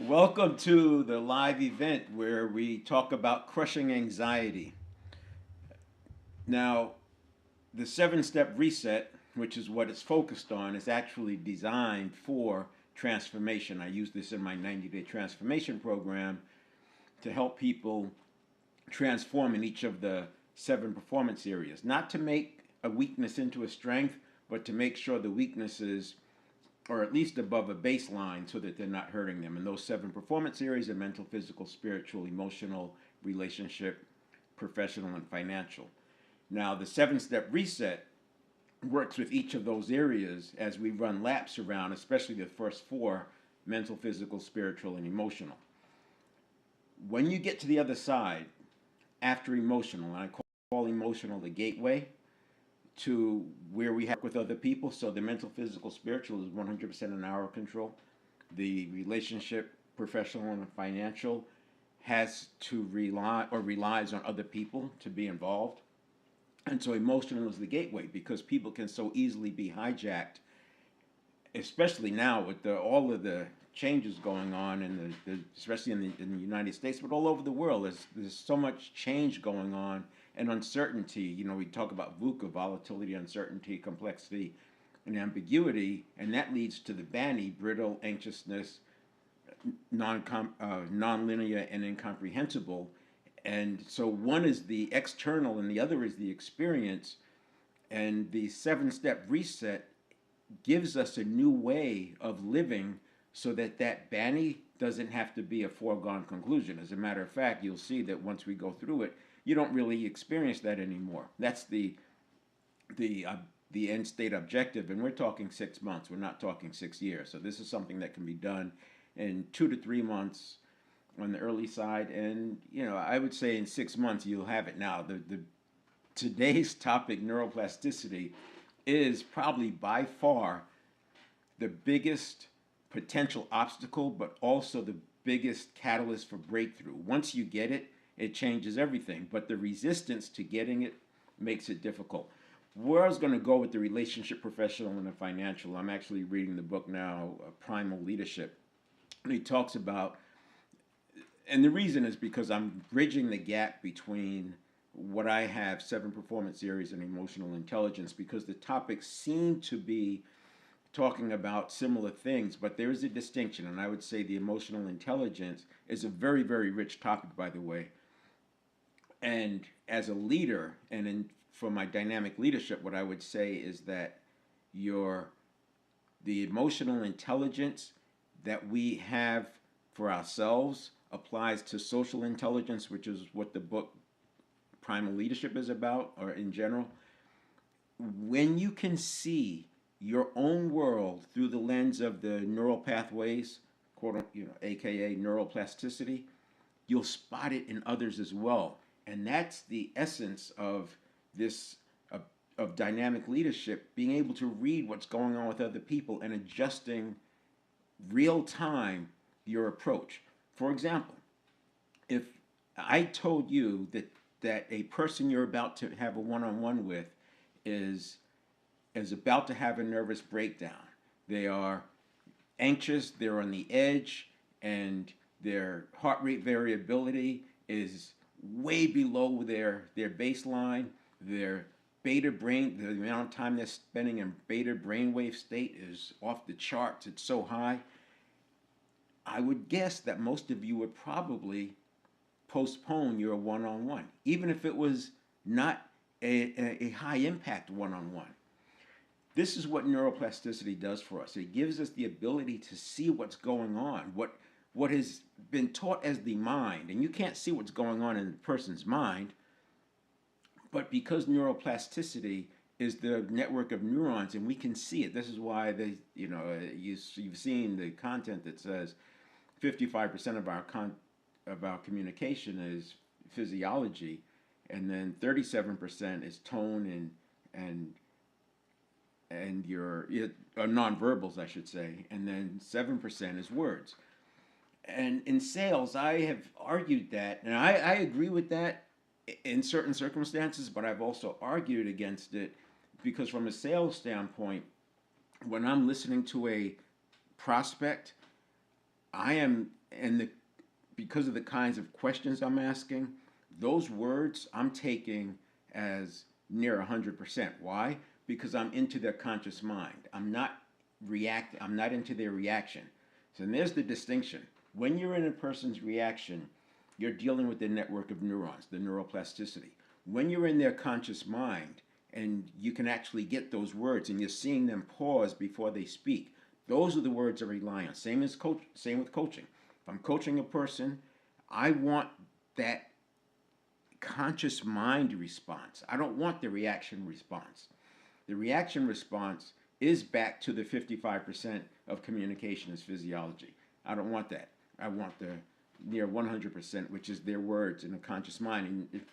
Welcome to the live event where we talk about crushing anxiety. Now, the 7 step reset, which is what it's focused on, is actually designed for transformation. I use this in my 90-day transformation program to help people transform in each of the 7 performance areas. Not to make a weakness into a strength, but to make sure the weaknesses or at least above a baseline so that they're not hurting them. And those 7 performance areas are mental, physical, spiritual, emotional, relationship, professional, and financial. Now, the 7 step reset works with each of those areas as we run laps around, especially the first four: mental, physical, spiritual, and emotional. When you get to the other side, after emotional, and I call emotional the gateway to where we have with other people. So the mental, physical, spiritual is 100% in our control. The relationship, professional, and financial has to rely or relies on other people to be involved. And so emotional is the gateway because people can so easily be hijacked, especially now with all of the changes going on, especially in the United States, but all over the world. There's so much change going on and uncertainty. You know, we talk about VUCA, volatility, uncertainty, complexity, and ambiguity, and that leads to the BANI, brittle, anxiousness, non-linear, and incomprehensible. And so one is the external and the other is the experience. And the 7 step reset gives us a new way of living so that that BANI doesn't have to be a foregone conclusion. As a matter of fact, you'll see that once we go through it, you don't really experience that anymore. That's the uh, the end state objective, and we're talking 6 months. We're not talking 6 years. So this is something that can be done in 2 to 3 months on the early side, and I would say in 6 months you'll have it. Now, the today's topic, neuroplasticity, is probably by far the biggest potential obstacle, but also the biggest catalyst for breakthrough. Once you get it, it changes everything. But the resistance to getting it makes it difficult. Where I was going to go with the relationship, professional, and the financial, I'm actually reading the book now, Primal Leadership. And he talks about, and the reason is because I'm bridging the gap between what I have, 7 performance areas, and emotional intelligence, because the topics seem to be talking about similar things, but there is a distinction, and I would say the emotional intelligence is a very, very rich topic, by the way. And as a leader, for my dynamic leadership, what I would say is that your the emotional intelligence that we have for ourselves applies to social intelligence, which is what the book Primal Leadership is about, or in general. When you can see your own world through the lens of the neural pathways, quote, aka neuroplasticity, you'll spot it in others as well. And that's the essence of this of dynamic leadership, being able to read what's going on with other people and adjusting real time your approach. For example, if I told you that a person you're about to have a one-on-one with is about to have a nervous breakdown. They are anxious, they're on the edge, and their heart rate variability is way below their baseline. Their beta brain, the amount of time they're spending in beta brainwave state is off the charts. It's so high. I would guess that most of you would probably postpone your one-on-one, even if it was not a high impact one-on-one. This is what neuroplasticity does for us. It gives us the ability to see what's going on, what has been taught as the mind. And you can't see what's going on in a person's mind, but because neuroplasticity is the network of neurons and we can see it. This is why you've seen the content that says 55% of our communication is physiology, and then 37% is tone and your nonverbals, I should say, and then 7% is words. And in sales, I have argued that, and I agree with that in certain circumstances, but I've also argued against it because from a sales standpoint, when I'm listening to a prospect, I am and because of the kinds of questions I'm asking, those words I'm taking as near 100%. Why? Because I'm into their conscious mind. I'm not into their reaction. So there's the distinction. When you're in a person's reaction, you're dealing with the network of neurons, the neuroplasticity. When you're in their conscious mind and you can actually get those words and you're seeing them pause before they speak, those are the words I rely on. Same with coaching. If I'm coaching a person, I want that conscious mind response. I don't want the reaction response. The reaction response is back to the 55% of communication is physiology. I don't want that. I want the near 100%, which is their words in a conscious mind. And if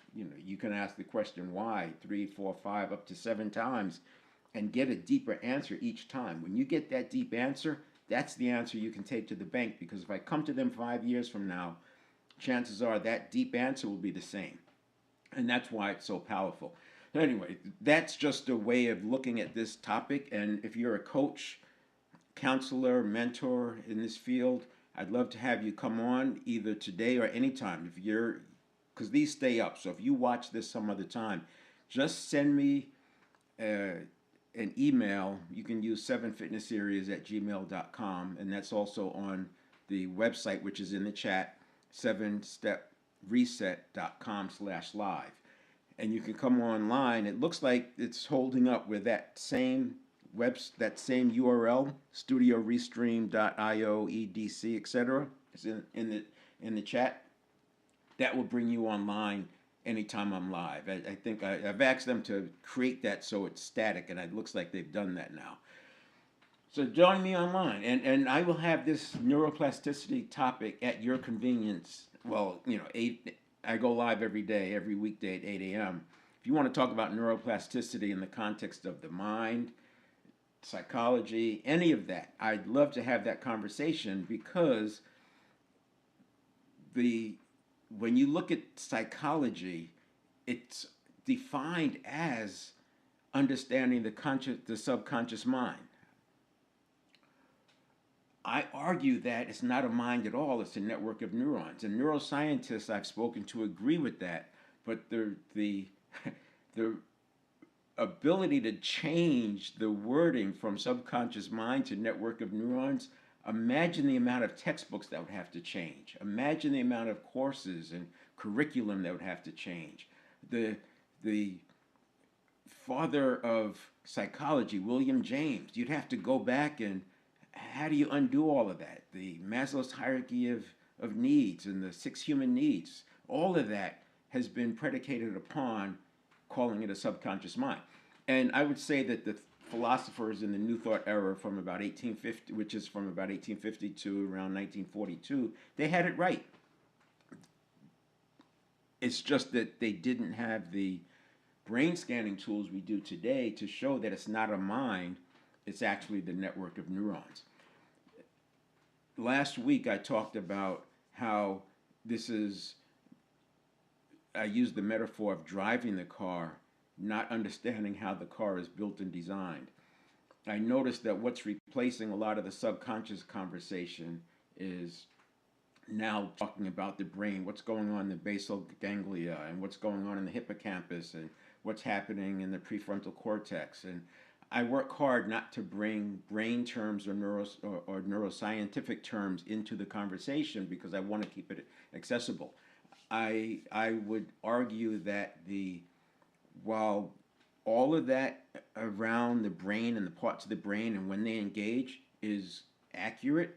you can ask the question why 3, 4, 5, up to 7 times, and get a deeper answer each time. When you get that deep answer, that's the answer you can take to the bank. Because if I come to them 5 years from now, chances are that deep answer will be the same, and that's why it's so powerful. Anyway, that's just a way of looking at this topic. And if you're a coach, counselor, mentor in this field, I'd love to have you come on either today or anytime. Because these stay up. So if you watch this some other time, just send me an email. You can use 7fitnessseries@gmail.com, and that's also on the website, which is in the chat, 7stepreset.com/live. And you can come online. It looks like it's holding up with that same URL, studiorestream.io, EDC, etc. It's in the chat. That will bring you online anytime I'm live. I think I've asked them to create that so it's static, and it looks like they've done that now. So join me online, and I will have this neuroplasticity topic at your convenience. Well, I go live every day, every weekday at 8 a.m. If you want to talk about neuroplasticity in the context of the mind, psychology, any of that, I'd love to have that conversation, because when you look at psychology, it's defined as understanding the subconscious mind. I argue that it's not a mind at all, it's a network of neurons. And neuroscientists I've spoken to agree with that, but the ability to change the wording from subconscious mind to network of neurons, imagine the amount of textbooks that would have to change. Imagine the amount of courses and curriculum that would have to change. The father of psychology, William James, you'd have to go back and how do you undo all of that? The Maslow's hierarchy of needs and the 6 human needs, all of that has been predicated upon calling it a subconscious mind. And I would say that the philosophers in the New Thought era from about 1850, which is from about 1850 to around 1942, they had it right. It's just that they didn't have the brain scanning tools we do today to show that it's not a mind, it's actually the network of neurons. Last week I talked about how I used the metaphor of driving the car, not understanding how the car is built and designed. I noticed that what's replacing a lot of the subconscious conversation is now talking about the brain, what's going on in the basal ganglia, and what's going on in the hippocampus, and what's happening in the prefrontal cortex. And I work hard not to bring brain terms or neuroscientific terms into the conversation because I want to keep it accessible. I would argue that while all of that around the brain and the parts of the brain and when they engage is accurate,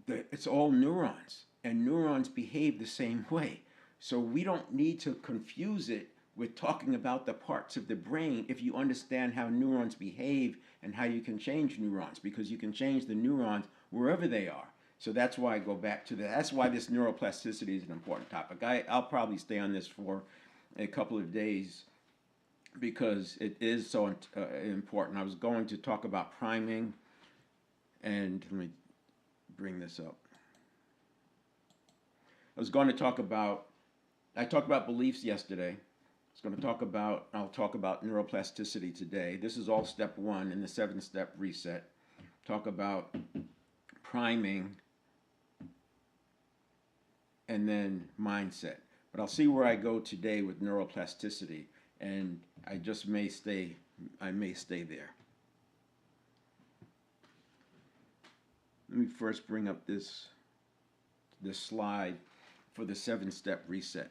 it's all neurons, and neurons behave the same way. So we don't need to confuse it with talking about the parts of the brain if you understand how neurons behave and how you can change neurons, because you can change the neurons wherever they are. So that's why I go back to that. That's why this neuroplasticity is an important topic. I'll probably stay on this for a couple of days because it is so important. I was going to talk about priming, and let me bring this up. I talked about beliefs yesterday. I'll talk about neuroplasticity today. This is all step 1 in the 7-step reset. Talk about priming, and then mindset. But I'll see where I go today with neuroplasticity, and I may stay there. Let me first bring up this slide for the 7-step reset.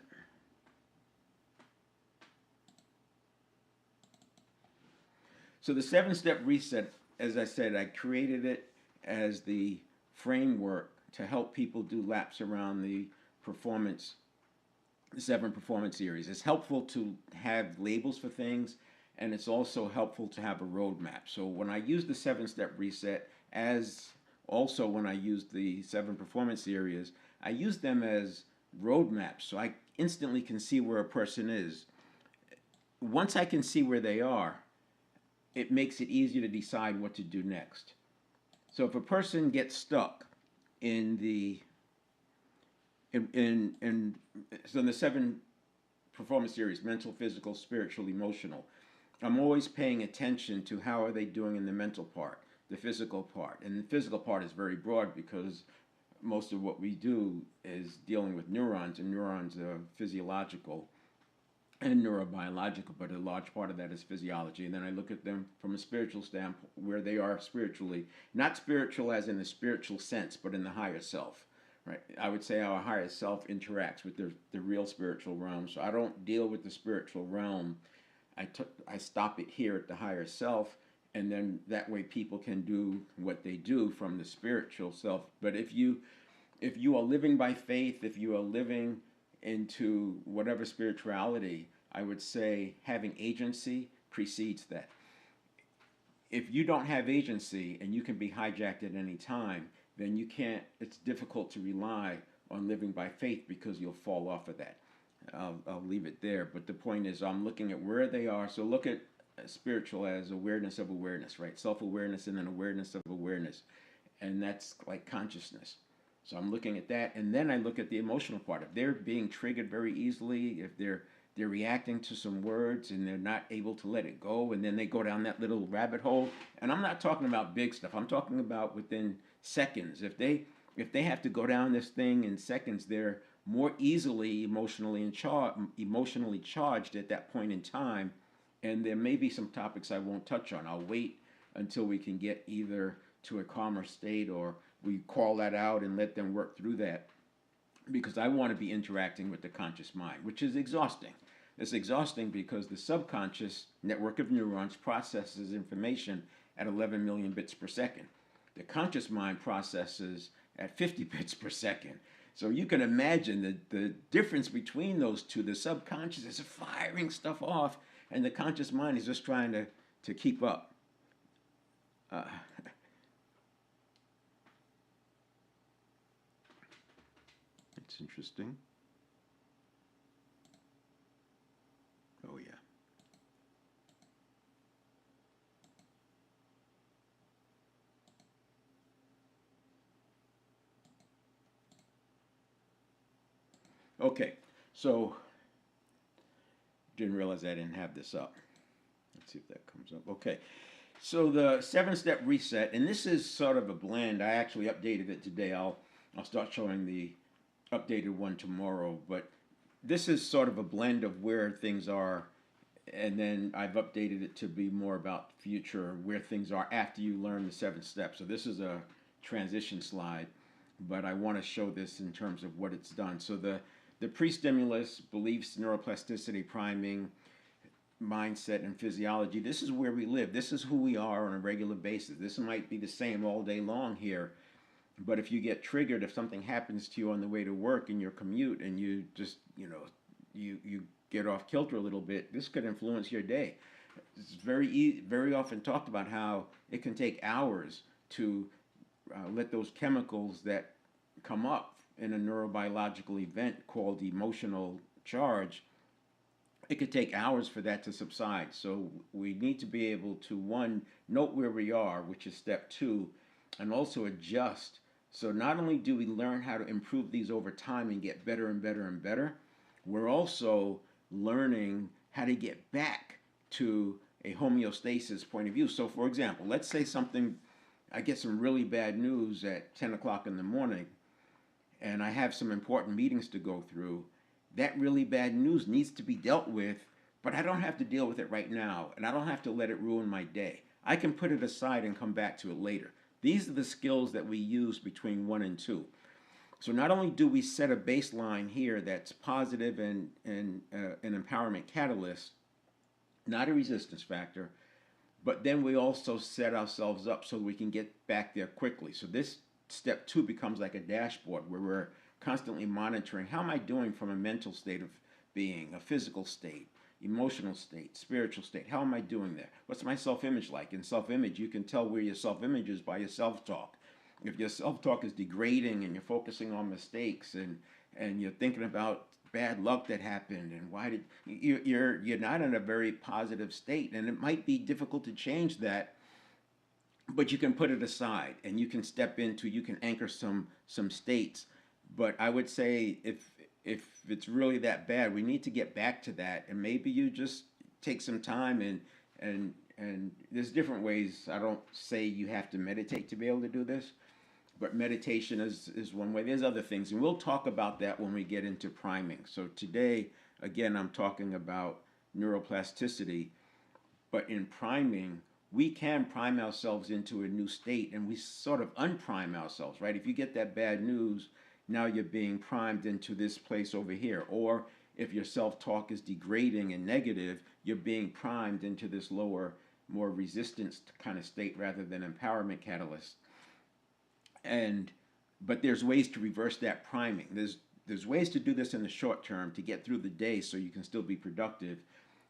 So the 7-step reset, as I said, I created it as the framework to help people do laps around the 7 performance areas. It's helpful to have labels for things, and it's also helpful to have a roadmap. So when I use the 7-step reset, as also when I use the 7 performance areas, I use them as roadmaps, so I instantly can see where a person is. Once I can see where they are, it makes it easier to decide what to do next. So if a person gets stuck in the 7 performance areas, mental, physical, spiritual, emotional, I'm always paying attention to how are they doing in the mental part, the physical part. And the physical part is very broad because most of what we do is dealing with neurons, and neurons are physiological and neurobiological, but a large part of that is physiology. And then I look at them from a spiritual standpoint, where they are spiritually, not spiritual as in the spiritual sense, but in the higher self. Right? I would say our higher self interacts with the real spiritual realm. So I don't deal with the spiritual realm. I stop it here at the higher self, and then that way people can do what they do from the spiritual self. But if you are living by faith, if you are living into whatever spirituality, I would say having agency precedes that. If you don't have agency and you can be hijacked at any time, then it's difficult to rely on living by faith because you'll fall off of that. I'll leave it there. But the point is, I'm looking at where they are. So look at spiritual as awareness of awareness, right? Self-awareness and then awareness of awareness. And that's like consciousness. So I'm looking at that, and then I look at the emotional part. If they're being triggered very easily, if they're reacting to some words and they're not able to let it go, and then they go down that little rabbit hole. And I'm not talking about big stuff. I'm talking about within seconds. If they have to go down this thing in seconds, they're more easily emotionally charged at that point in time. And there may be some topics I won't touch on. I'll wait until we can get either to a calmer state, or we call that out and let them work through that, because I want to be interacting with the conscious mind, which is exhausting. It's exhausting because the subconscious network of neurons processes information at 11 million bits per second. The conscious mind processes at 50 bits per second. So you can imagine the difference between those two. The subconscious is firing stuff off, and the conscious mind is just trying to keep up. It's interesting. Oh, yeah. Okay, so didn't realize I didn't have this up. Let's see if that comes up. Okay, so the 7-step reset, and this is sort of a blend. I actually updated it today. I'll start showing the updated one tomorrow, but this is sort of a blend of where things are, and then I've updated it to be more about future, where things are after you learn the 7 steps. So this is a transition slide, but I want to show this in terms of what it's done. So the pre-stimulus, beliefs, neuroplasticity, priming, mindset, and physiology, this is where we live. This is who we are on a regular basis. This might be the same all day long here, but if you get triggered, if something happens to you on the way to work in your commute, and you just, you get off kilter a little bit, this could influence your day. It's very often talked about how it can take hours to let those chemicals that come up in a neurobiological event called emotional charge, it could take hours for that to subside. So we need to be able to, one, note where we are, which is step 2, and also adjust. So not only do we learn how to improve these over time and get better and better and better, we're also learning how to get back to a homeostasis point of view. So for example, let's say something I get some really bad news at 10 o'clock in the morning, and I have some important meetings to go through, that really bad news needs to be dealt with, but I don't have to deal with it right now, and I don't have to let it ruin my day. I can put it aside and come back to it later. These are the skills that we use between 1 and 2. So not only do we set a baseline here that's positive and an empowerment catalyst, not a resistance factor, but then we also set ourselves up so we can get back there quickly. So this step 2 becomes like a dashboard where we're constantly monitoring how am I doing from a mental state of being, a physical state, emotional state, spiritual state. How am I doing there? What's my self-image like? In self-image, you can tell where your self-image is by your self-talk. If your self-talk is degrading and you're focusing on mistakes and you're thinking about bad luck that happened and why did you're not in a very positive state, and it might be difficult to change that, but you can put it aside and you can step into, you can anchor some states. But I would say if it's really that bad, we need to get back to that, and maybe you just take some time and there's different ways. I don't say you have to meditate to be able to do this, but meditation is one way. There's other things, and we'll talk about that when we get into priming. So today, again, I'm talking about neuroplasticity, but in priming, we can prime ourselves into a new state, and we sort of unprime ourselves, right? If you get that bad news, now you're being primed into this place over here. Or if your self-talk is degrading and negative, you're being primed into this lower, more resistance kind of state rather than empowerment catalyst. And but there's ways to reverse that priming. There's ways to do this in the short term to get through the day so you can still be productive,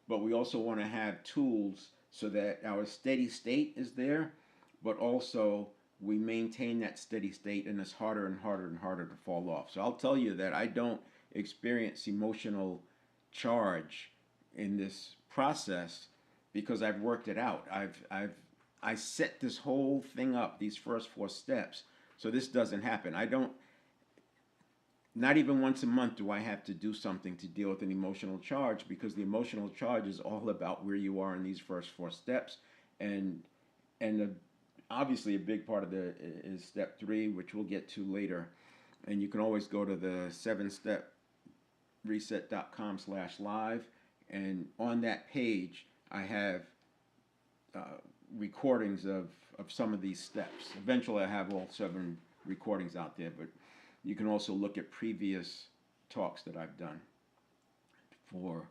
but we also want to have tools so that our steady state is there, but also we maintain that steady state, and it's harder and harder and harder to fall off. So I'll tell you that I don't experience emotional charge in this process because I've worked it out. I set this whole thing up, these first 4 steps, so this doesn't happen. I don't, not even once a month do I have to do something to deal with an emotional charge, because the emotional charge is all about where you are in these first 4 steps. And obviously a big part of the is step 3, which we'll get to later. And you can always go to the 7stepreset.com/live, and on that page I have recordings of some of these steps. Eventually I have all 7 recordings out there, but you can also look at previous talks that I've done for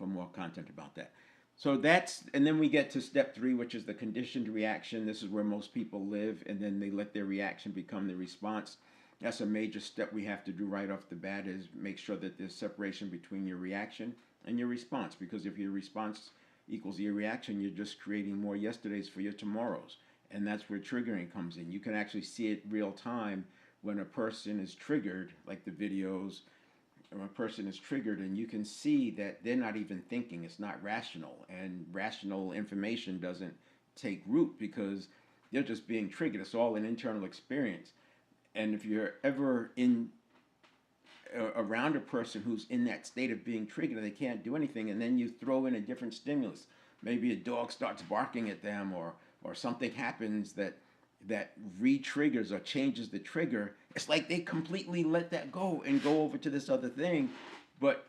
more content about that. So that's, and then we get to step 3, which is the conditioned reaction. This is where most people live, and then they let their reaction become the response. That's a major step we have to do right off the bat, is make sure that there's separation between your reaction and your response, because if your response equals your reaction, you're just creating more yesterdays for your tomorrows. And that's where triggering comes in. You can actually see it real time when a person is triggered, like the videos, when a person is triggered, and you can see that they're not even thinking. It's not rational, and rational information doesn't take root because they're just being triggered. It's all an internal experience. And if you're ever around a person who's in that state of being triggered and they can't do anything, and then you throw in a different stimulus, maybe a dog starts barking at them, or something happens that re-triggers or changes the trigger, it's like they completely let that go and go over to this other thing. But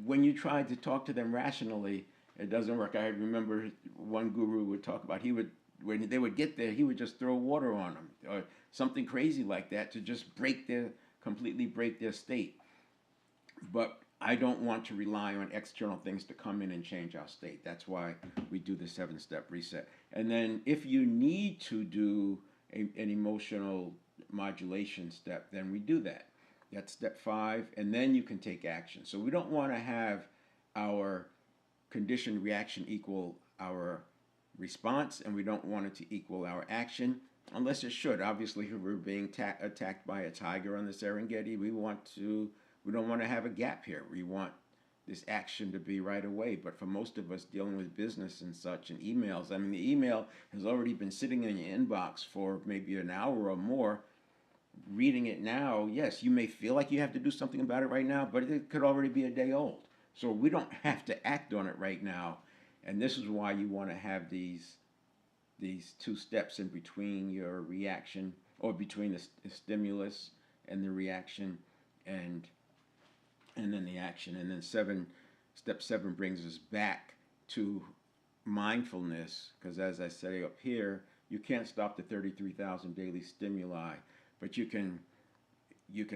when you try to talk to them rationally, it doesn't work. I remember one guru would talk about, when they would get there, he would just throw water on them or something crazy like that to just completely break their state. But I don't want to rely on external things to come in and change our state. That's why we do the 7-step reset. And then if you need to do an emotional modulation step, then we do that. That's step 5, and then you can take action. So we don't want to have our conditioned reaction equal our response, and we don't want it to equal our action, unless it should. Obviously, if we're being attacked by a tiger on the Serengeti, we don't want to have a gap here. We want this action to be right away. But for most of us dealing with business and such and emails, I mean, the email has already been sitting in your inbox for maybe an hour or more. Reading it now, yes, you may feel like you have to do something about it right now, but it could already be a day old. So we don't have to act on it right now. And this is why you want to have these these two steps in between your reaction, or between the stimulus and the reaction, and then the action. And then step seven brings us back to mindfulness, because as I say up here, you can't stop the 33,000 daily stimuli, but you can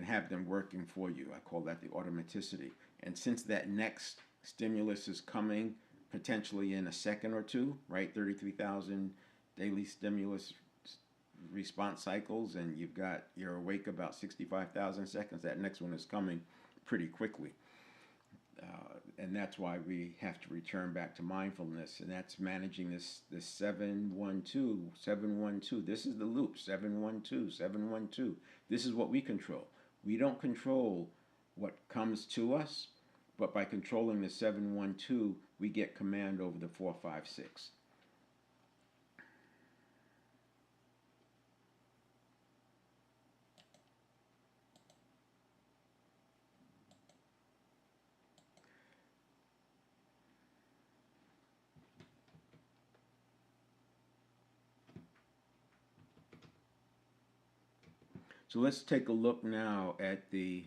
have them working for you. I call that the automaticity. And since that next stimulus is coming potentially in a second or two, right? 33,000 daily stimulus response cycles, and you're awake about 65,000 seconds. That next one is coming pretty quickly. And that's why we have to return back to mindfulness, and that's managing this 712, 712. This is the loop, 712, 712. This is what we control. We don't control what comes to us, but by controlling the 712, we get command over the 456. So let's take a look now at the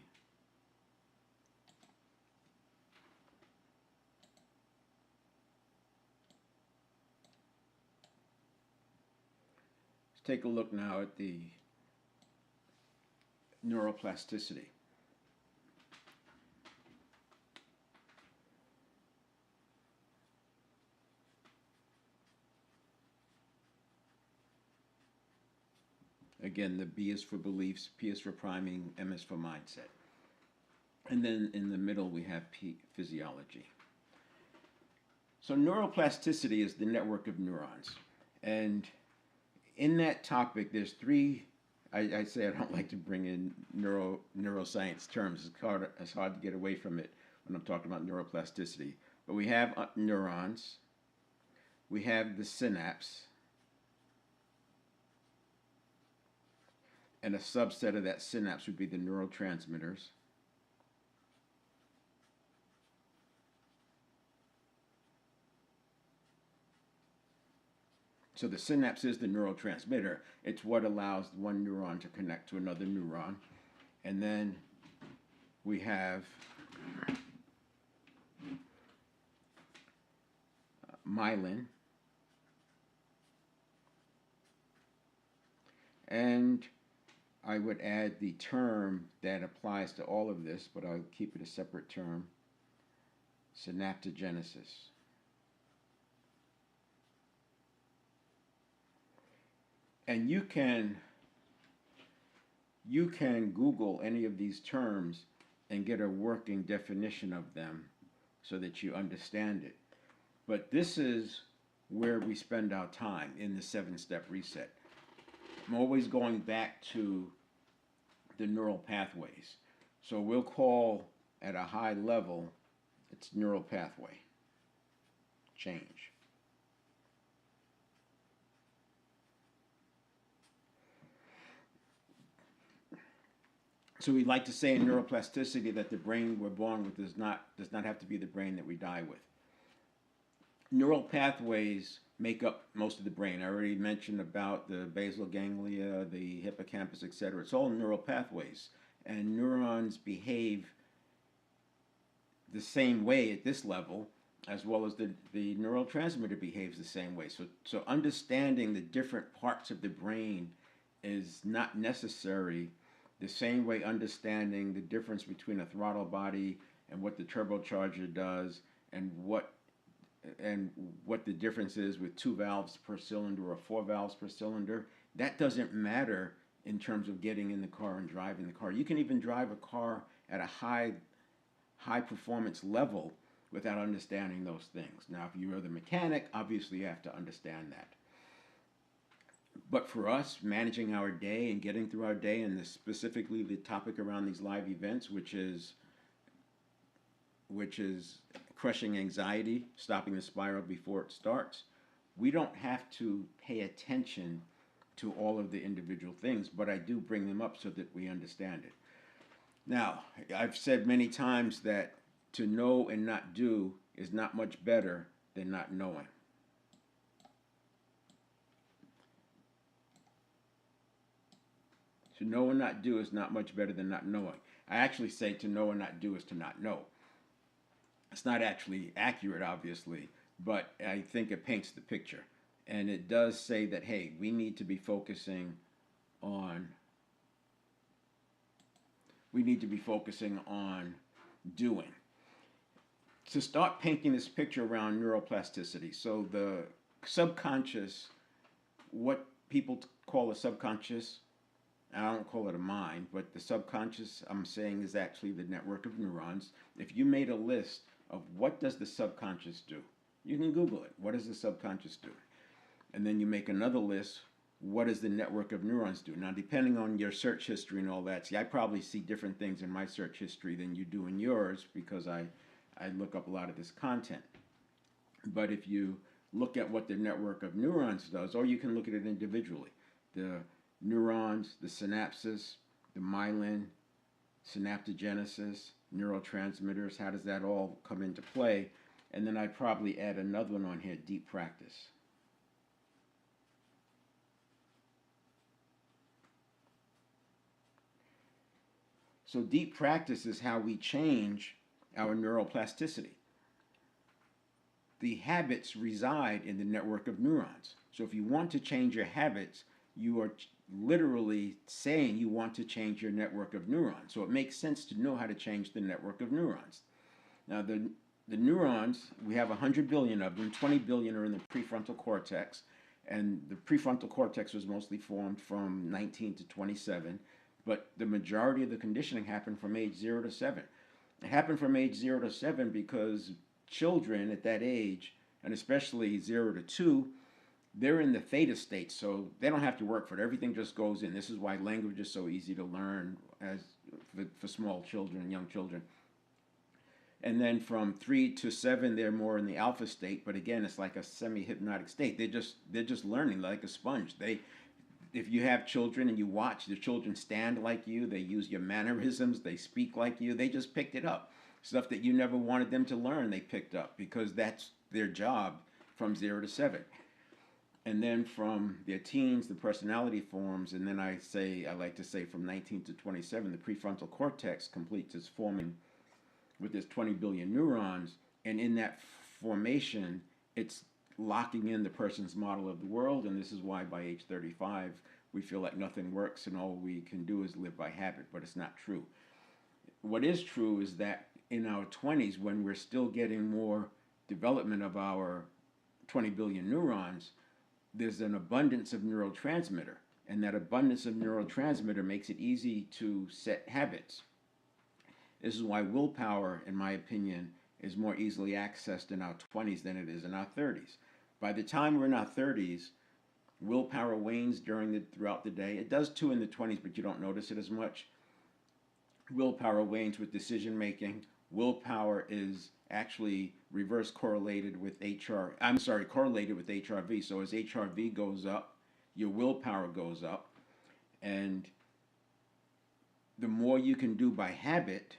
neuroplasticity. Again, the B is for beliefs, P is for priming, M is for mindset. And then in the middle we have physiology. So neuroplasticity is the network of neurons. And in that topic, there's three. I say I don't like to bring in neuroscience terms. It's hard to get away from it when I'm talking about neuroplasticity. But we have neurons. We have the synapse. And a subset of that synapse would be the neurotransmitters. So the synapse is the neurotransmitter. It's what allows one neuron to connect to another neuron. And then we have myelin. And I would add the term that applies to all of this, but I'll keep it a separate term, synaptogenesis. And you can Google any of these terms and get a working definition of them so that you understand it. But this is where we spend our time in the 7-step reset. I'm always going back to the neural pathways. So we'll call at a high level, it's neural pathway change. So we like to say in neuroplasticity that the brain we're born with does not have to be the brain that we die with. Neural pathways make up most of the brain. I already mentioned about the basal ganglia, the hippocampus, etc. It's all neural pathways, and neurons behave the same way at this level, as well as the neurotransmitter behaves the same way. So understanding the different parts of the brain is not necessary. The same way understanding the difference between a throttle body and what the turbocharger does, and what the difference is with 2 valves per cylinder or 4 valves per cylinder, that doesn't matter in terms of getting in the car and driving the car. You can even drive a car at a high performance level without understanding those things. Now, if you're the mechanic, obviously you have to understand that. But for us, managing our day and getting through our day, and specifically the topic around these live events, which is crushing anxiety, stopping the spiral before it starts, we don't have to pay attention to all of the individual things, but I do bring them up so that we understand it. Now, I've said many times that to know and not do is not much better than not knowing. To know and not do is not much better than not knowing. I actually say to know and not do is to not know. It's not actually accurate, obviously, but I think it paints the picture. And it does say that, hey, on we need to be focusing on doing. To start painting this picture around neuroplasticity. So the subconscious, what people call a subconscious, I don't call it a mind, but the subconscious I'm saying is actually the network of neurons. If you made a list of what does the subconscious do, you can Google it. What does the subconscious do? And then you make another list. What does the network of neurons do? Now, depending on your search history and all that, see, I probably see different things in my search history than you do in yours because I look up a lot of this content. But if you look at what the network of neurons does, or you can look at it individually, the neurons, the synapses, the myelin, synaptogenesis, neurotransmitters, how does that all come into play? And then I'd probably add another one on here, deep practice. So deep practice is how we change our neuroplasticity. The habits reside in the network of neurons. So if you want to change your habits, you are literally saying you want to change your network of neurons. So it makes sense to know how to change the network of neurons. Now the neurons, we have 100 billion of them, 20 billion are in the prefrontal cortex, and the prefrontal cortex was mostly formed from 19 to 27, but the majority of the conditioning happened from age 0 to 7. It happened from age 0 to 7 because children at that age, and especially 0 to 2, they're in the theta state, so they don't have to work for it. Everything just goes in. This is why language is so easy to learn as for small children and young children. And then from 3 to 7, they're more in the alpha state, but again, it's like a semi-hypnotic state. They're just learning like a sponge. If you have children and you watch the children stand like you, they use your mannerisms, they speak like you, they just picked it up. Stuff that you never wanted them to learn, they picked up because that's their job from 0 to 7. And then from their teens, the personality forms, and then I like to say from 19 to 27, the prefrontal cortex completes its forming with its 20 billion neurons, and in that formation, it's locking in the person's model of the world, and this is why by age 35 we feel like nothing works and all we can do is live by habit, but it's not true. What is true is that in our 20s, when we're still getting more development of our 20 billion neurons, there's an abundance of neurotransmitter, and that abundance of neurotransmitter makes it easy to set habits. This is why willpower, in my opinion, is more easily accessed in our 20s than it is in our 30s. By the time we're in our 30s, willpower wanes throughout the day. It does too in the 20s, but you don't notice it as much. Willpower wanes with decision making. Willpower is actually reverse correlated with correlated with HRV. So as HRV goes up, your willpower goes up, and the more you can do by habit,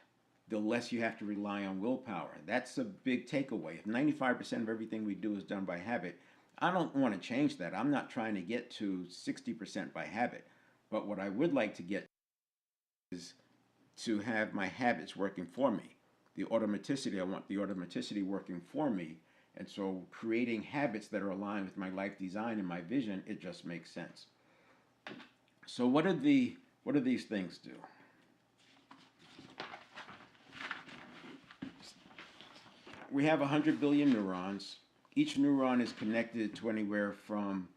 the less you have to rely on willpower. That's a big takeaway. If 95% of everything we do is done by habit, I don't want to change that. I'm not trying to get to 60% by habit. But what I would like to get is to have my habits working for me. The automaticity, I want the automaticity working for me. And so creating habits that are aligned with my life design and my vision, it just makes sense. So what do these things do? We have 100 billion neurons. Each neuron is connected to anywhere from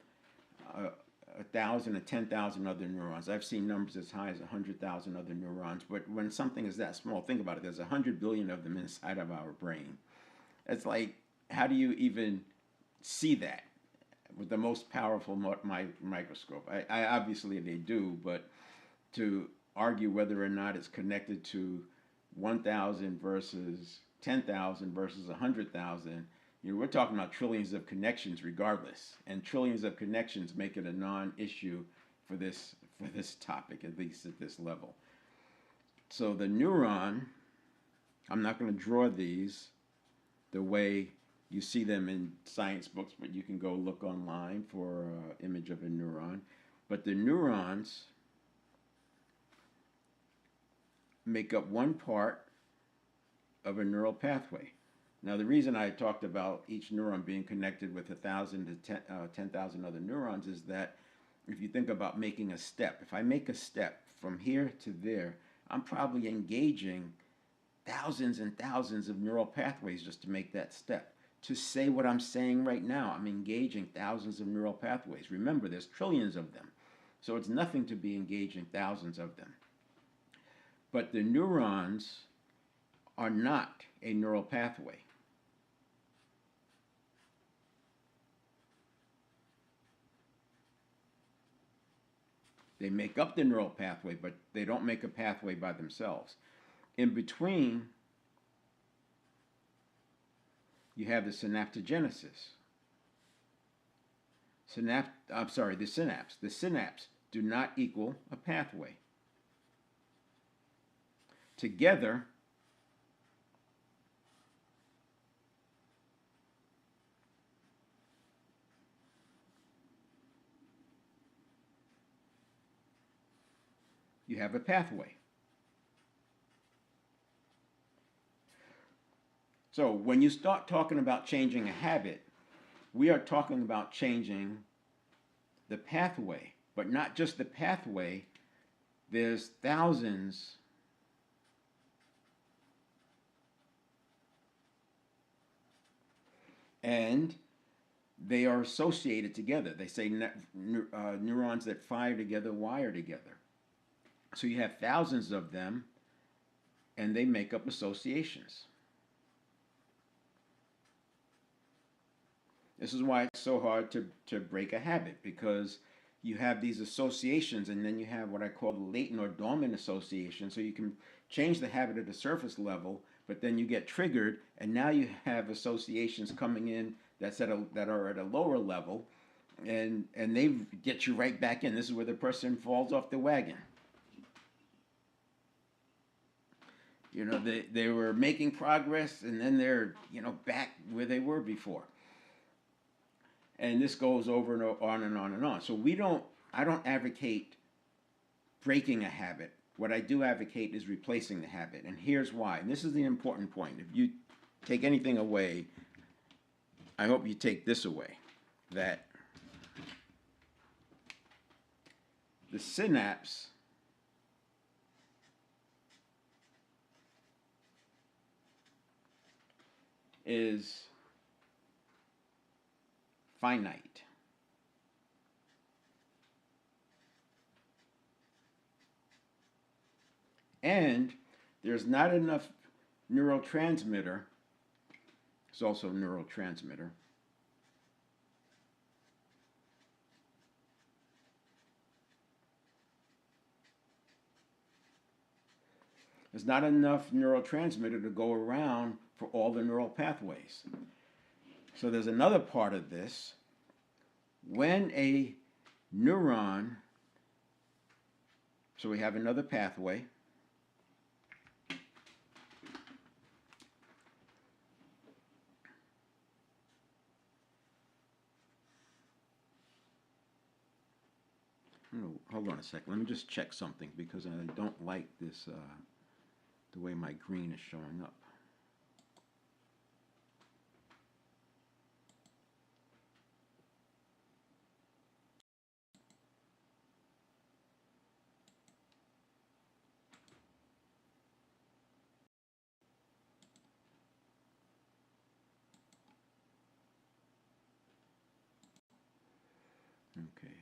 1,000 to 10,000 other neurons. I've seen numbers as high as 100,000 other neurons. But when something is that small, think about it. There's 100 billion of them inside of our brain. It's like, how do you even see that with the most powerful microscope? I obviously they do, but to argue whether or not it's connected to 1,000 versus 10,000 versus 100,000, we're talking about trillions of connections regardless, and trillions of connections make it a non-issue for this topic, at least at this level. So the neuron, I'm not going to draw these the way you see them in science books, but you can go look online for an image of a neuron. But the neurons make up one part of a neural pathway. Now, the reason I talked about each neuron being connected with 1,000 to 10,000 other neurons is that if you think about making a step, if I make a step from here to there, I'm probably engaging thousands and thousands of neural pathways just to make that step. To say what I'm saying right now, I'm engaging thousands of neural pathways. Remember, there's trillions of them. So it's nothing to be engaging thousands of them. But the neurons are not a neural pathway. They make up the neural pathway, but they don't make a pathway by themselves. In between, you have the synaptogenesis. The synapse. The synapse do not equal a pathway. Together, you have a pathway. So when you start talking about changing a habit, we are talking about changing the pathway, but not just the pathway. There's thousands and they are associated together. They say neurons that fire together wire together. So you have thousands of them, and they make up associations. This is why it's so hard to break a habit, because you have these associations, and then you have what I call latent or dormant associations. So you can change the habit at the surface level, but then you get triggered, and now you have associations coming in that are at a lower level, and they get you right back in. This is where the person falls off the wagon. You know, they were making progress, and then they're, back where they were before. And this goes over and on and on and on. So I don't advocate breaking a habit. What I do advocate is replacing the habit. And here's why. And this is the important point. If you take anything away, I hope you take this away. That the synapse is finite. And there's not enough neurotransmitter, it's also a neurotransmitter, there's not enough neurotransmitter to go around for all the neural pathways. So there's another part of this. When a neuron, so we have another pathway, hold on a second, let me just check something, because I don't like this, the way my green is showing up. Okay.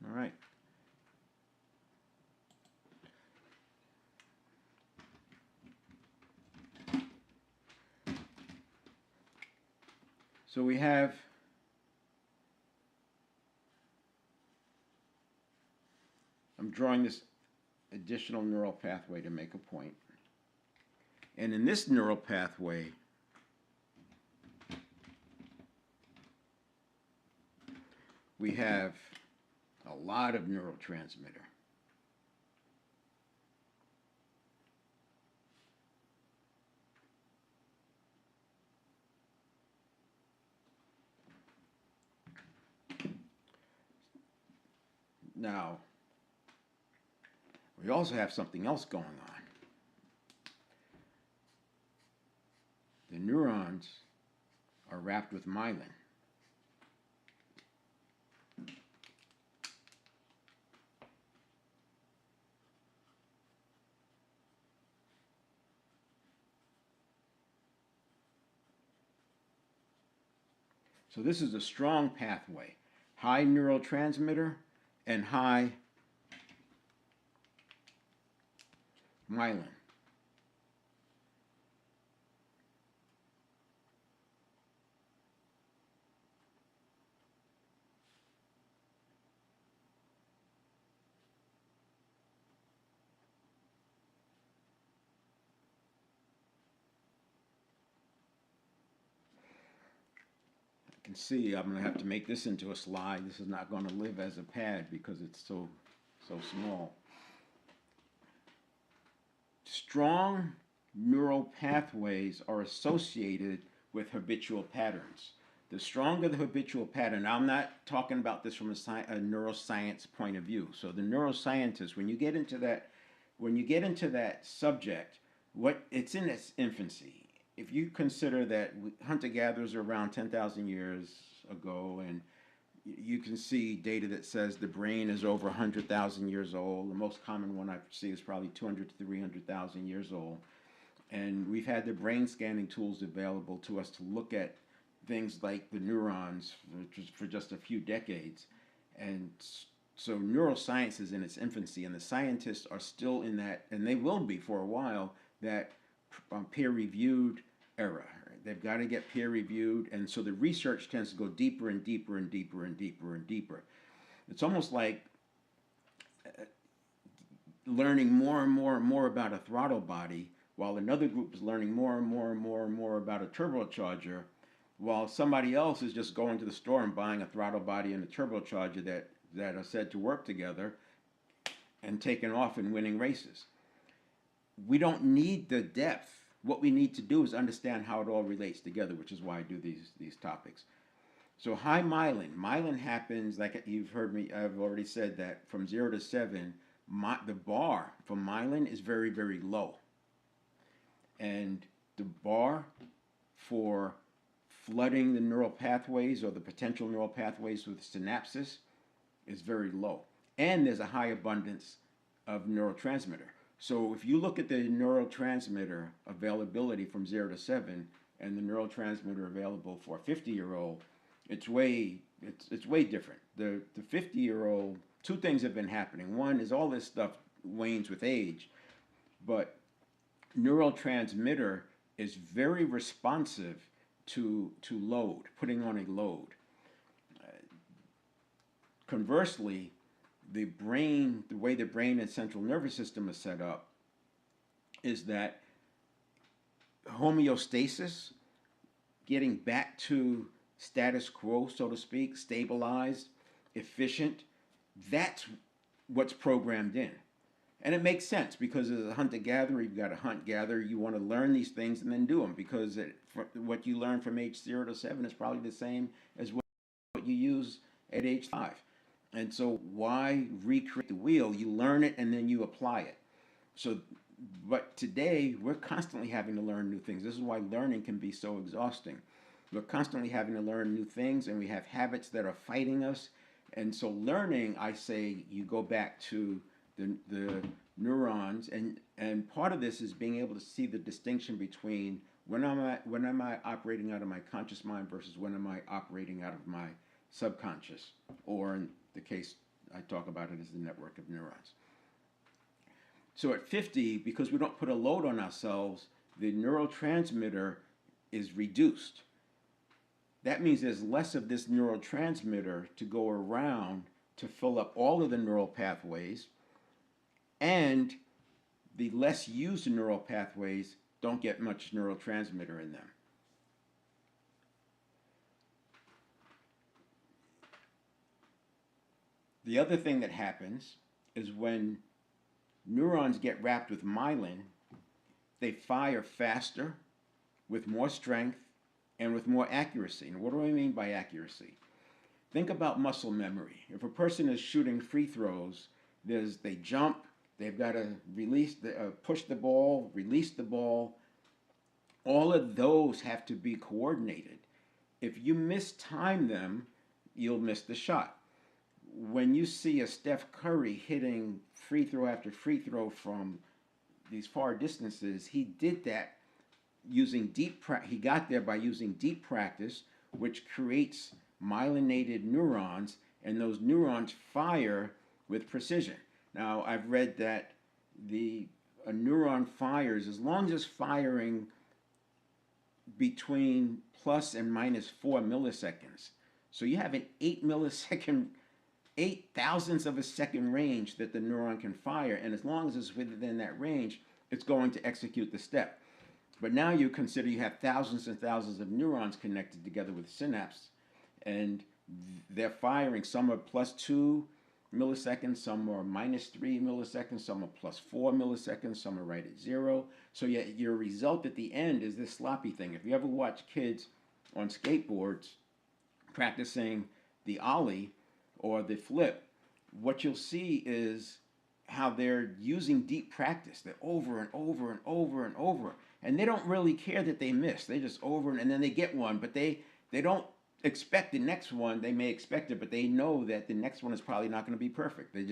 All right. So we have I'm drawing this additional neural pathway to make a point. And in this neural pathway, we have a lot of neurotransmitter. Now, we also have something else going on. The neurons are wrapped with myelin. So this is a strong pathway, high neurotransmitter and high myelin. Can see I'm going to have to make this into a slide. This is not going to live as a pad because it's so small. Strong neural pathways are associated with habitual patterns. The stronger the habitual pattern, now I'm not talking about this from a neuroscience point of view. So the neuroscientists, when you get into that subject, it's in its infancy. If you consider that hunter-gatherers are around 10,000 years ago, and you can see data that says the brain is over 100,000 years old. The most common one I see is probably 200 to 300,000 years old. And we've had the brain scanning tools available to us to look at things like the neurons for just a few decades. And so neuroscience is in its infancy, and the scientists are still in that, and they will be for a while, that peer-reviewed era. They've got to get peer-reviewed, and so the research tends to go deeper and deeper and deeper and deeper and deeper. It's almost like learning more and more and more about a throttle body, while another group is learning more and more and more and more about a turbocharger, while somebody else is just going to the store and buying a throttle body and a turbocharger that are said to work together and taking off and winning races. We don't need the depth. What we need to do is understand how it all relates together, which is why I do these topics. So high myelin happens, like you've heard me, I've already said that from 0 to 7, the bar for myelin is very, very low. And the bar for flooding the neural pathways or the potential neural pathways with synapses is very low. And there's a high abundance of neurotransmitter. So if you look at the neurotransmitter availability from 0 to 7 and the neurotransmitter available for a 50-year-old, it's way different. The 50-year-old, two things have been happening. One is all this stuff wanes with age, but neurotransmitter is very responsive to load, putting on a load. Conversely, the way the brain and central nervous system is set up is that homeostasis, getting back to status quo, so to speak, stabilized, efficient, that's what's programmed in. And it makes sense because as a hunter-gatherer, you've got to hunt-gather. You want to learn these things and then do them because what you learn from age 0 to 7 is probably the same as what you use at age 5. And so why recreate the wheel? You learn it and then you apply it. So, but today we're constantly having to learn new things. This is why learning can be so exhausting. We're constantly having to learn new things, and we have habits that are fighting us. And so learning, I say, you go back to the neurons, and part of this is being able to see the distinction between when am I operating out of my conscious mind versus when am I operating out of my subconscious, or in the case I talk about it as the network of neurons. So at 50, because we don't put a load on ourselves, the neurotransmitter is reduced. That means there's less of this neurotransmitter to go around to fill up all of the neural pathways, and the less used neural pathways don't get much neurotransmitter in them. The other thing that happens is when neurons get wrapped with myelin, they fire faster, with more strength, and with more accuracy. And what do I mean by accuracy? Think about muscle memory. If a person is shooting free throws, they jump, they've got to push the ball, release the ball. All of those have to be coordinated. If you mistime them, you'll miss the shot. When you see a Steph Curry hitting free throw after free throw from these far distances, he did that using he got there by using deep practice, which creates myelinated neurons, and those neurons fire with precision. Now, I've read that a neuron fires as long as it's firing between plus and minus 4 milliseconds. So you have an 8 thousandths of a second range that the neuron can fire, and as long as it's within that range, it's going to execute the step. But now you consider you have thousands and thousands of neurons connected together with synapses, and they're firing. Some are plus 2 milliseconds, some are minus 3 milliseconds, some are plus 4 milliseconds, some are right at 0. So your result at the end is this sloppy thing. If you ever watch kids on skateboards practicing the ollie or the flip, what you'll see is how they're using deep practice. They're over and over and over and over. And they don't really care that they miss. They just and then they get one, but they don't expect the next one. They may expect it, but they know that the next one is probably not going to be perfect. But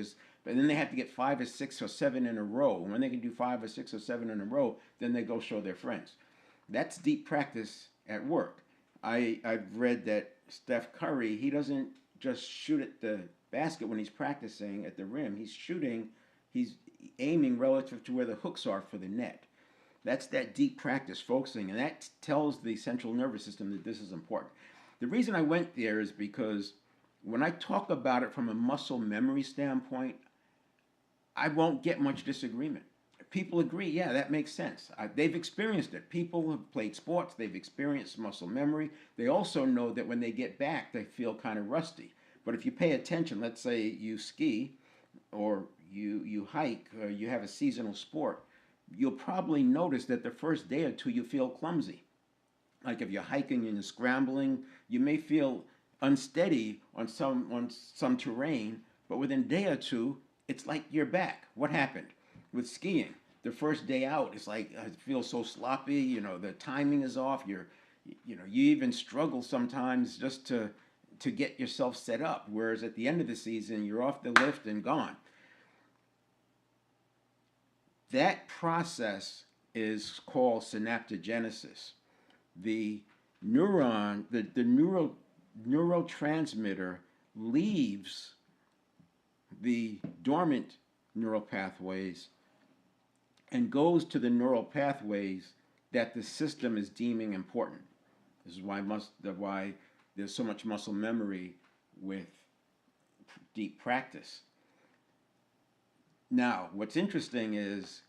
then they have to get 5 or 6 or 7 in a row. And when they can do 5 or 6 or 7 in a row, then they go show their friends. That's deep practice at work. I've read that Steph Curry, he doesn't just shoot at the basket when he's practicing at the rim. He's aiming relative to where the hooks are for the net. That's that deep practice focusing, and that tells the central nervous system that this is important. The reason I went there is because when I talk about it from a muscle memory standpoint, I won't get much disagreement. People agree, yeah, that makes sense. They've experienced it. People have played sports, they've experienced muscle memory. They also know that when they get back, they feel kind of rusty. But if you pay attention, let's say you ski or you hike or you have a seasonal sport, you'll probably notice that the first day or two you feel clumsy. Like if you're hiking and you're scrambling, you may feel unsteady on some terrain, but within a day or two, it's like you're back. What happened? With skiing, the first day out, it's like I feel so sloppy. The timing is off. You even struggle sometimes just to get yourself set up. Whereas at the end of the season, you're off the lift and gone. That process is called synaptogenesis. The neurotransmitter leaves the dormant neural pathways and goes to the neural pathways that the system is deeming important. This is why there's so much muscle memory with deep practice. Now, what's interesting is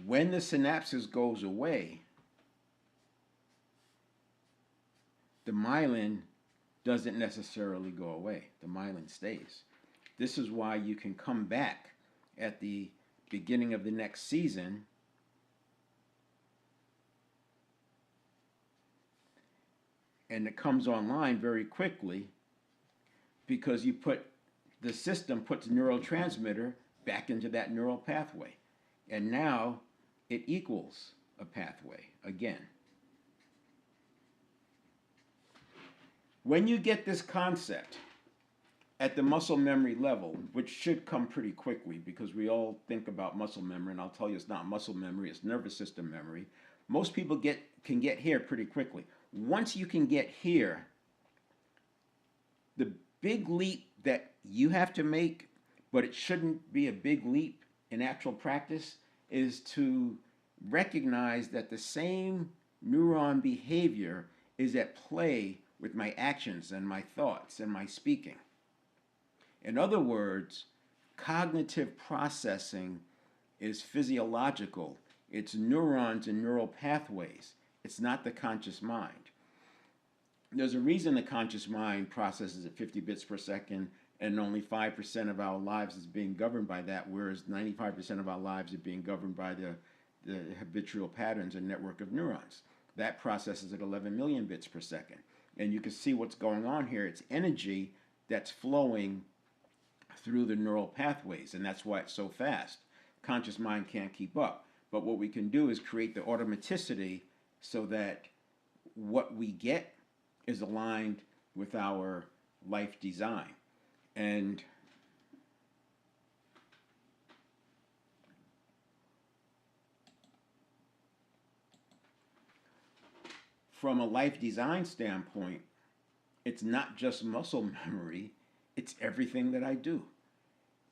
when the synapses goes away, the myelin doesn't necessarily go away. The myelin stays. This is why you can come back at the beginning of the next season and it comes online very quickly because the system puts neurotransmitter back into that neural pathway. And now it equals a pathway again. When you get this concept at the muscle memory level, which should come pretty quickly because we all think about muscle memory, and I'll tell you it's not muscle memory, it's nervous system memory. Most people can get here pretty quickly. Once you can get here, the big leap that you have to make, but it shouldn't be a big leap in actual practice, is to recognize that the same neuron behavior is at play with my actions and my thoughts and my speaking. In other words, cognitive processing is physiological. It's neurons and neural pathways. It's not the conscious mind. There's a reason the conscious mind processes at 50 bits per second and only 5% of our lives is being governed by that, whereas 95% of our lives are being governed by the habitual patterns and network of neurons. that processes at 11 million bits per second. And you can see what's going on here. It's energy that's flowing through the neural pathways, and that's why it's so fast. Conscious mind can't keep up. But what we can do is create the automaticity so that what we get is aligned with our life design. And from a life design standpoint, it's not just muscle memory, it's everything that I do.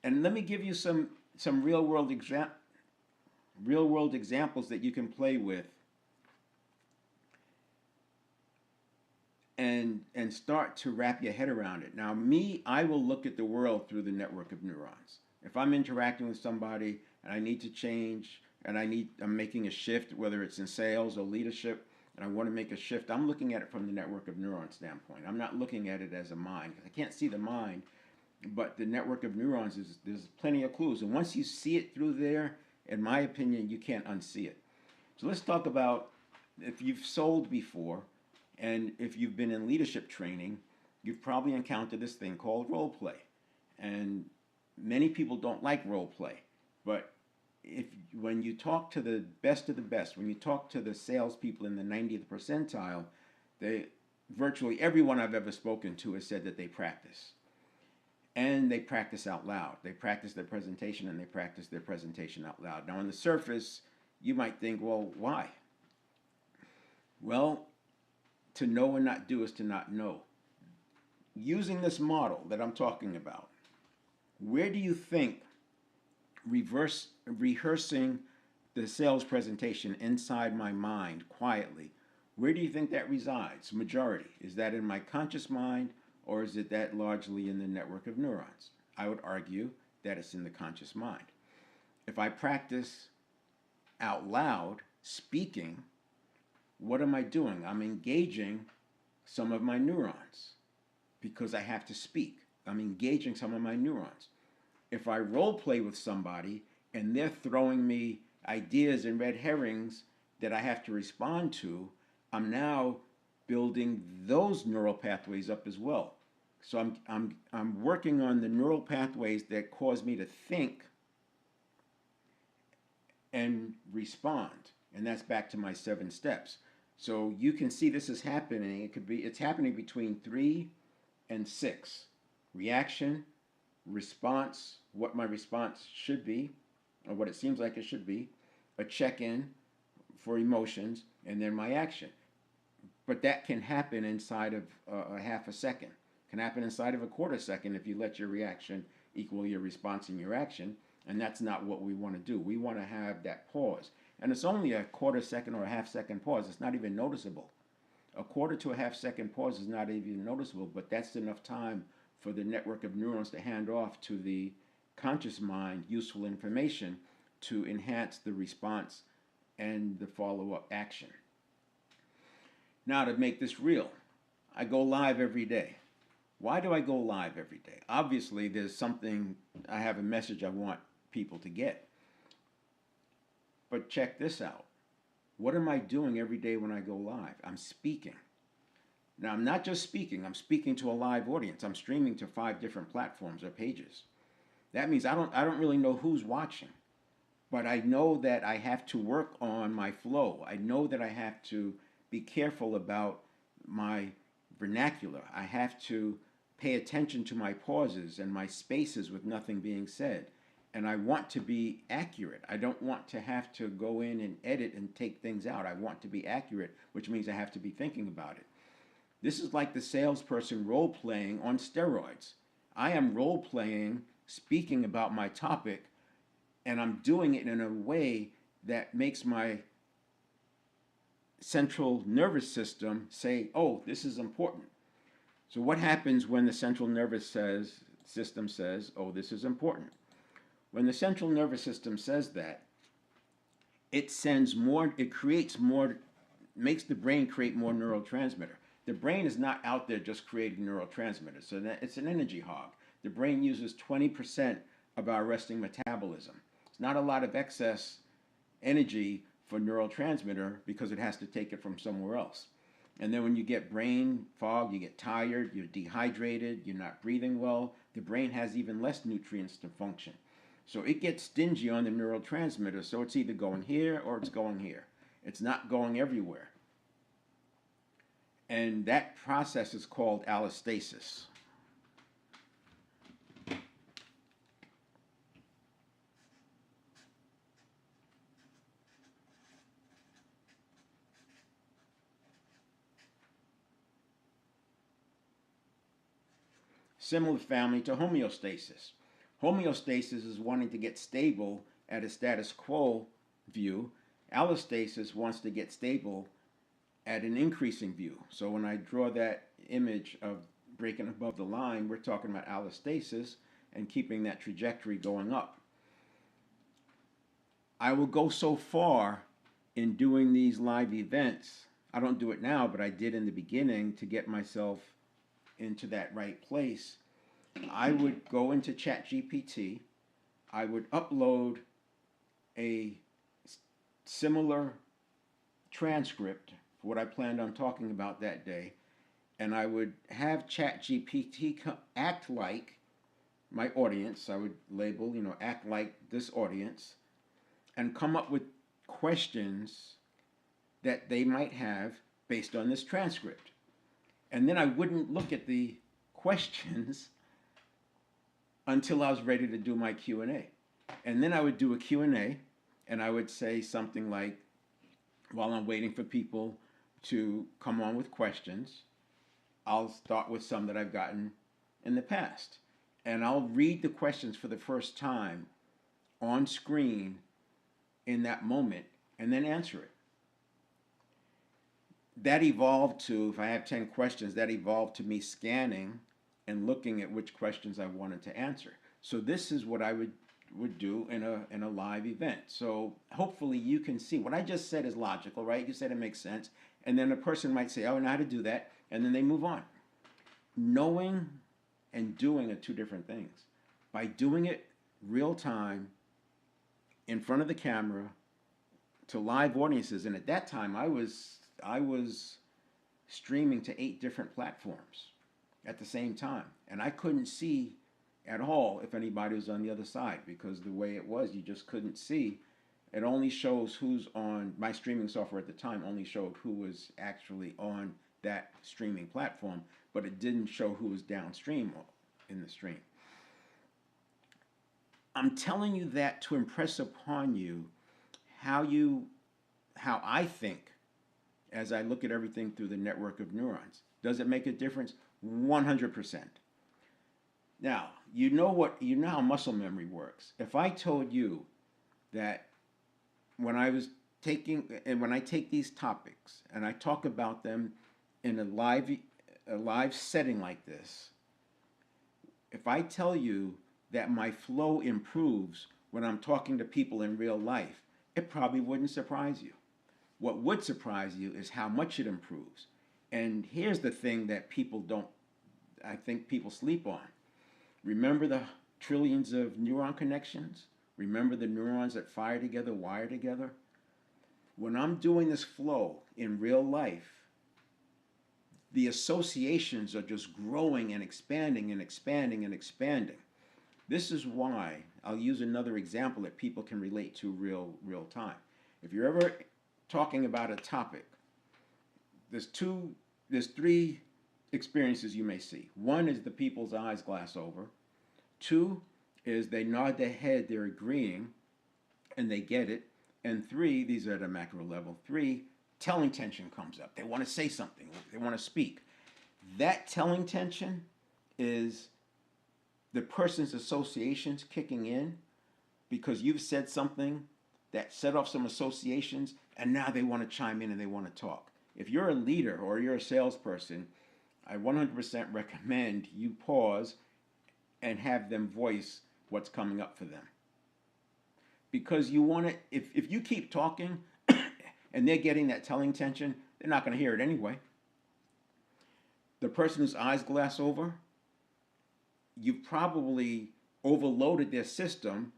And let me give you some real world examples that you can play with and start to wrap your head around it. Now, me, I will look at the world through the network of neurons. If I'm interacting with somebody and I need to change and I'm making a shift, whether it's in sales or leadership, and I want to make a shift, I'm looking at it from the network of neurons standpoint. I'm not looking at it as a mind, because I can't see the mind, but the network of neurons there's plenty of clues. And once you see it through there, in my opinion, you can't unsee it. So let's talk about if you've sold before, and if you've been in leadership training, you've probably encountered this thing called role play. And many people don't like role play, but when you talk to the best of the best, when you talk to the salespeople in the 90th percentile, virtually everyone I've ever spoken to has said that they practice. And they practice out loud. They practice their presentation and they practice their presentation out loud. Now, on the surface, you might think, well, why? Well, to know and not do is to not know. Using this model that I'm talking about, where do you think rehearsing the sales presentation inside my mind quietly, where do you think that resides? Majority. Is that in my conscious mind, or is it that largely in the network of neurons? I would argue that it's in the conscious mind. If I practice out loud, speaking, what am I doing? I'm engaging some of my neurons because I have to speak. I'm engaging some of my neurons. If I role play with somebody and they're throwing me ideas and red herrings that I have to respond to, I'm now building those neural pathways up as well. So I'm working on the neural pathways that cause me to think and respond. And that's back to my 7 steps. So you can see this is happening. It's happening between 3 and 6. Reaction, response, what my response should be, or what it seems like it should be, a check-in for emotions, and then my action. But that can happen inside of a half a second. Can happen inside of a quarter second if you let your reaction equal your response and your action, and that's not what we want to do. We want to have that pause. And it's only a quarter second or a half second pause. It's not even noticeable. A quarter to a half second pause is not even noticeable, but that's enough time for the network of neurons to hand off to the conscious mind useful information to enhance the response and the follow-up action. Now, to make this real, I go live every day. Why do I go live every day? Obviously, there's something, I have a message I want people to get. But check this out. What am I doing every day when I go live? I'm speaking. Now, I'm not just speaking. I'm speaking to a live audience. I'm streaming to 5 different platforms or pages. That means I don't really know who's watching. But I know that I have to work on my flow. I know that I have to be careful about my vernacular. I have to pay attention to my pauses and my spaces with nothing being said. And I want to be accurate. I don't want to have to go in and edit and take things out. I want to be accurate, which means I have to be thinking about it. This is like the salesperson role-playing on steroids. I am role-playing, speaking about my topic, and I'm doing it in a way that makes my central nervous system say, oh, this is important. So what happens when the central nervous system says, oh, this is important? When the central nervous system says that, it sends more, it creates more, makes the brain create more neurotransmitter. The brain is not out there just creating neurotransmitters, so that it's an energy hog. The brain uses 20% of our resting metabolism. It's not a lot of excess energy for neurotransmitter because it has to take it from somewhere else. And then when you get brain fog, you get tired, you're dehydrated, you're not breathing well, the brain has even less nutrients to function. So it gets stingy on the neurotransmitter, so it's either going here or it's going here. It's not going everywhere. And that process is called allostasis. Similar family to homeostasis. Homeostasis is wanting to get stable at a status quo view. Allostasis wants to get stable at an increasing view. So when I draw that image of breaking above the line, we're talking about allostasis and keeping that trajectory going up. I will go so far in doing these live events. I don't do it now, but I did in the beginning to get myself into that right place. I would go into ChatGPT. I would upload a similar transcript for what I planned on talking about that day, and I would have ChatGPT act like my audience. I would label, act like this audience, and come up with questions that they might have based on this transcript. And then I wouldn't look at the questions until I was ready to do my Q&A. And then I would do a Q&A, and I would say something like, while I'm waiting for people to come on with questions, I'll start with some that I've gotten in the past. And I'll read the questions for the first time on screen in that moment, and then answer it. That evolved to, if I have 10 questions, that evolved to me scanning and looking at which questions I wanted to answer. So this is what I would do in a live event. So hopefully you can see what I just said is logical, right? You said it makes sense. And then a person might say, oh, I know how to do that. And then they move on. Knowing and doing are two different things. By doing it real time, in front of the camera, to live audiences, and at that time I was streaming to 8 different platforms at the same time, and I couldn't see at all if anybody was on the other side, because the way it was, you just couldn't see. It only shows who's on. My streaming software at the time only showed who was actually on that streaming platform, but it didn't show who was downstream in the stream. I'm telling you that to impress upon you how I think as I look at everything through the network of neurons. Does it make a difference? 100%. Now, you know how muscle memory works. If I told you that when I take these topics and I talk about them in a live setting like this, if I tell you that my flow improves when I'm talking to people in real life, it probably wouldn't surprise you. What would surprise you is how much it improves. And here's the thing that I think people sleep on. Remember the trillions of neuron connections? Remember the neurons that fire together, wire together? When I'm doing this flow in real life, the associations are just growing and expanding and expanding and expanding. This is why I'll use another example that people can relate to real time. If you're ever talking about a topic, there's 3 experiences you may see. One is the people's eyes glass over. 2 is they nod their head, they're agreeing, and they get it. And 3, these are at a macro level, 3, telling tension comes up. They want to say something, they want to speak. That telling tension is the person's associations kicking in because you've said something that set off some associations, and now they want to chime in and they want to talk. If you're a leader or you're a salesperson, I 100% recommend you pause and have them voice what's coming up for them. Because you want to, if you keep talking and they're getting that telling tension, they're not going to hear it anyway. The person whose eyes glass over, you've probably overloaded their system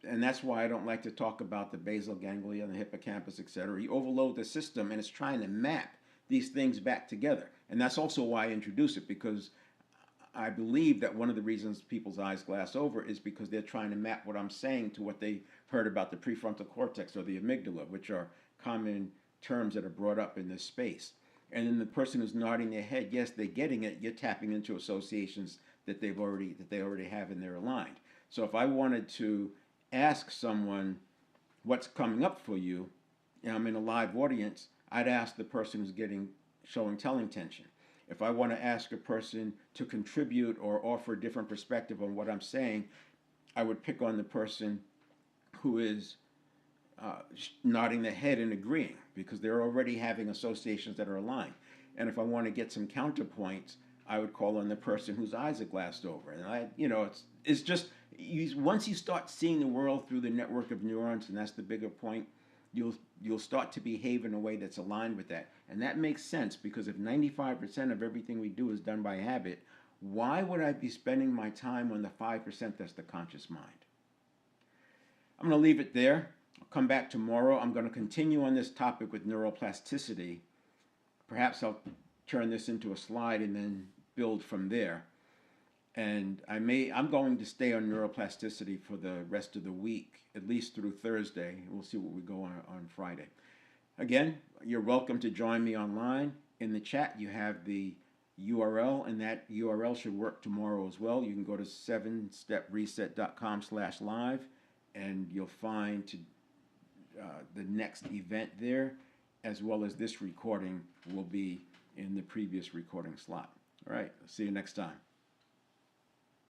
and that's why I don't like to talk about the basal ganglia and the hippocampus, etc. You overload the system, and it's trying to map these things back together. And that's also why I introduce it, because I believe that one of the reasons people's eyes glass over is because they're trying to map what I'm saying to what they heard about the prefrontal cortex or the amygdala, which are common terms that are brought up in this space. And then the person who's nodding their head, yes, they're getting it. You're tapping into associations that they already have in their aligned. So if I wanted to ask someone what's coming up for you, and I'm in a live audience, I'd ask the person who's showing telling tension. If I want to ask a person to contribute or offer a different perspective on what I'm saying, I would pick on the person who is nodding their head and agreeing, because they're already having associations that are aligned. And if I want to get some counterpoints, I would call on the person whose eyes are glassed over. And it's just once you start seeing the world through the network of neurons, and that's the bigger point, you'll start to behave in a way that's aligned with that. And that makes sense, because if 95% of everything we do is done by habit, why would I be spending my time on the 5% that's the conscious mind? I'm going to leave it there. I'll come back tomorrow. I'm going to continue on this topic with neuroplasticity. Perhaps I'll turn this into a slide and then build from there. And I'm going to stay on neuroplasticity for the rest of the week, at least through Thursday. We'll see what we go on Friday. Again, you're welcome to join me online. In the chat, you have the URL, and that URL should work tomorrow as well. You can go to 7stepreset.com/live, and you'll find the next event there, as well as this recording will be in the previous recording slot. All right, see you next time.